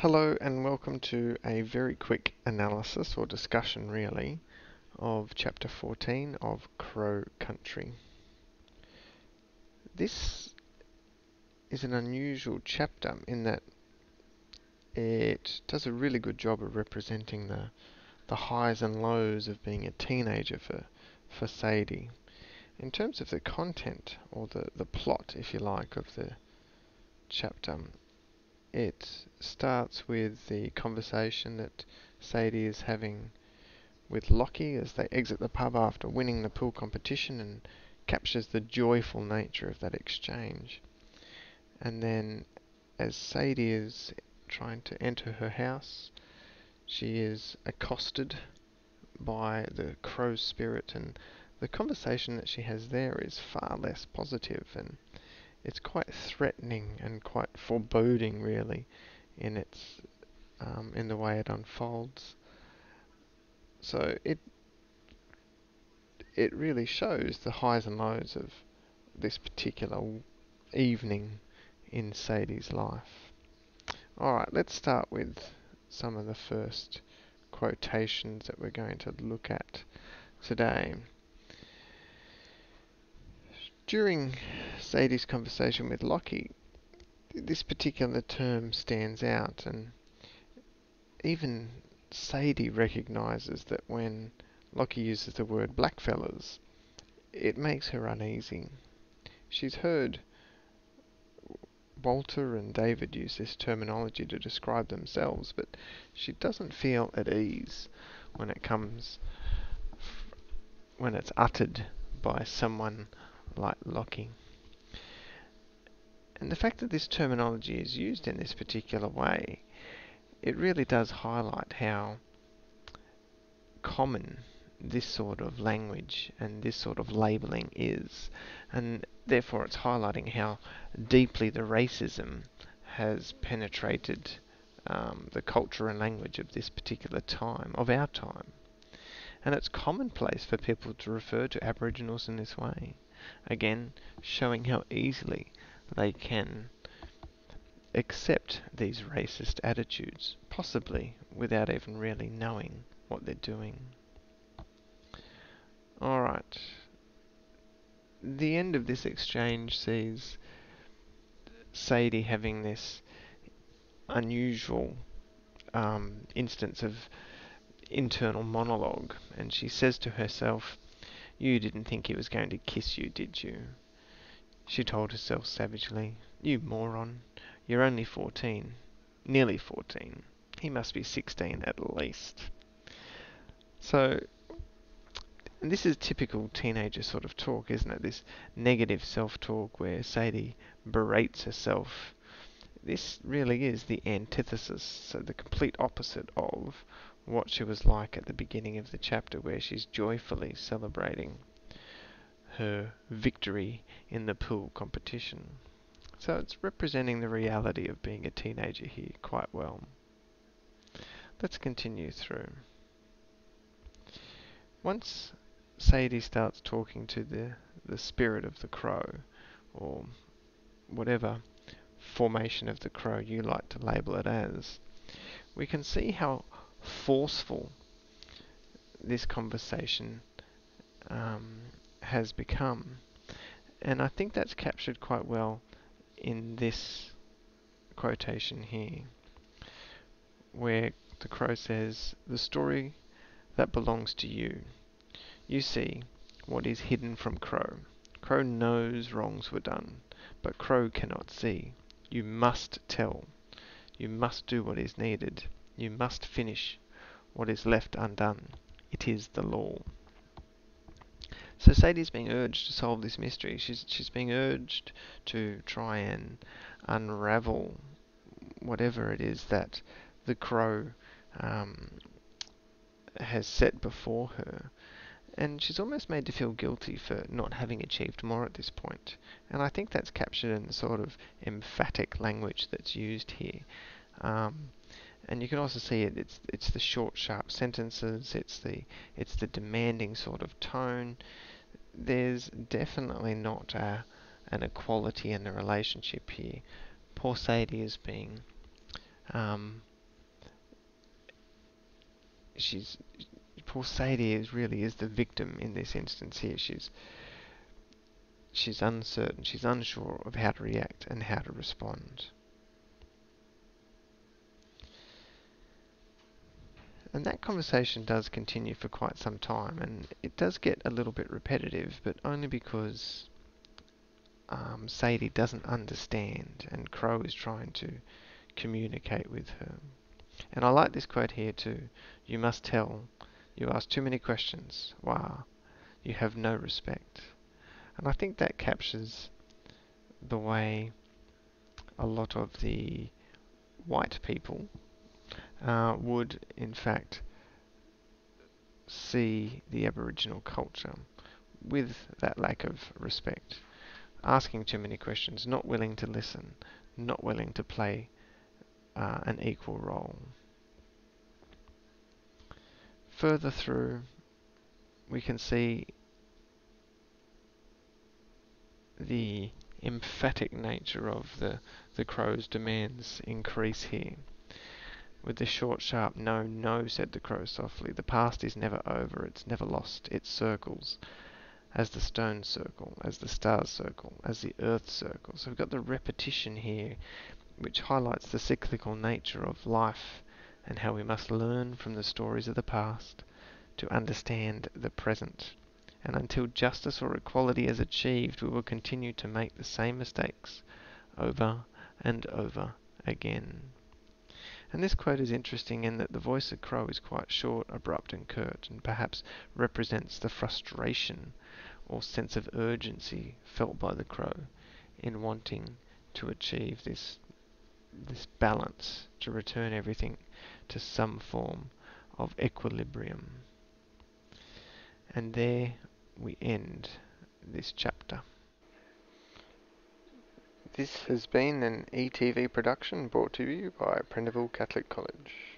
Hello and welcome to a very quick analysis or discussion really of chapter 14 of Crow Country. This is an unusual chapter in that it does a really good job of representing the highs and lows of being a teenager for Sadie. In terms of the content or the plot, if you like, of the chapter, it starts with the conversation that Sadie is having with Lockie as they exit the pub after winning the pool competition, and captures the joyful nature of that exchange. And then as Sadie is trying to enter her house, she is accosted by the crow spirit, and the conversation that she has there is far less positive, and it's quite threatening and quite foreboding really in its in the way it unfolds. So it really shows the highs and lows of this particular evening in Sadie's life. Alright, let's start with some of the first quotations that we're going to look at today. During Sadie's conversation with Lockie, this particular term stands out, and even Sadie recognises that when Lockie uses the word blackfellas, it makes her uneasy. She's heard Walter and David use this terminology to describe themselves, but she doesn't feel at ease when when it's uttered by someone like Lockie. And the fact that this terminology is used in this particular way, it really does highlight how common this sort of language and this sort of labelling is, and therefore it's highlighting how deeply the racism has penetrated the culture and language of this particular time, of our time. And it's commonplace for people to refer to Aboriginals in this way. Again, showing how easily they can accept these racist attitudes, possibly without even really knowing what they're doing. Alright. The end of this exchange sees Sadie having this unusual instance of internal monologue, and she says to herself, "You didn't think he was going to kiss you, did you?" She told herself savagely. "You moron. You're only 14. Nearly 14. He must be 16 at least." So, and this is typical teenager sort of talk, isn't it? This negative self-talk where Sadie berates herself. This really is the antithesis, so the complete opposite of what she was like at the beginning of the chapter, where she's joyfully celebrating her victory in the pool competition. So it's representing the reality of being a teenager here quite well. Let's continue through. Once Sadie starts talking to the spirit of the crow, or whatever formation of the crow you like to label it as, we can see how forceful this conversation has become. And I think that's captured quite well in this quotation here, where the crow says, "The story that belongs to you. You see what is hidden from Crow. Crow knows wrongs were done, but Crow cannot see. You must tell. You must do what is needed. You must finish what is left undone. It is the law." So Sadie's being urged to solve this mystery. She's being urged to try and unravel whatever it is that the crow has set before her. And she's almost made to feel guilty for not having achieved more at this point. And I think that's captured in the sort of emphatic language that's used here. And you can also see it's the short, sharp sentences. It's the demanding sort of tone. There's definitely not an equality in the relationship here. Poor Sadie is being she's poor Sadie is the victim in this instance here. She's uncertain, she's unsure of how to react and how to respond. And that conversation does continue for quite some time, and it does get a little bit repetitive, but only because Sadie doesn't understand, and Crow is trying to communicate with her. And I like this quote here too. You must tell. You ask too many questions. Wow. You have no respect. And I think that captures the way a lot of the white people would, in fact, see the Aboriginal culture with that lack of respect. Asking too many questions, not willing to listen, not willing to play an equal role. Further through, we can see the emphatic nature of the crow's demands increase here. With the short, sharp no, no, said the crow softly. The past is never over, it's never lost. It circles, as the stones circle, as the stars circle, as the earth circles. So we've got the repetition here, which highlights the cyclical nature of life and how we must learn from the stories of the past to understand the present. And until justice or equality is achieved, we will continue to make the same mistakes over and over again. And this quote is interesting in that the voice of Crow is quite short, abrupt, and curt, and perhaps represents the frustration or sense of urgency felt by the crow in wanting to achieve this balance, to return everything to some form of equilibrium. And there we end this chapter. This has been an ETV production brought to you by Prendeville Catholic College.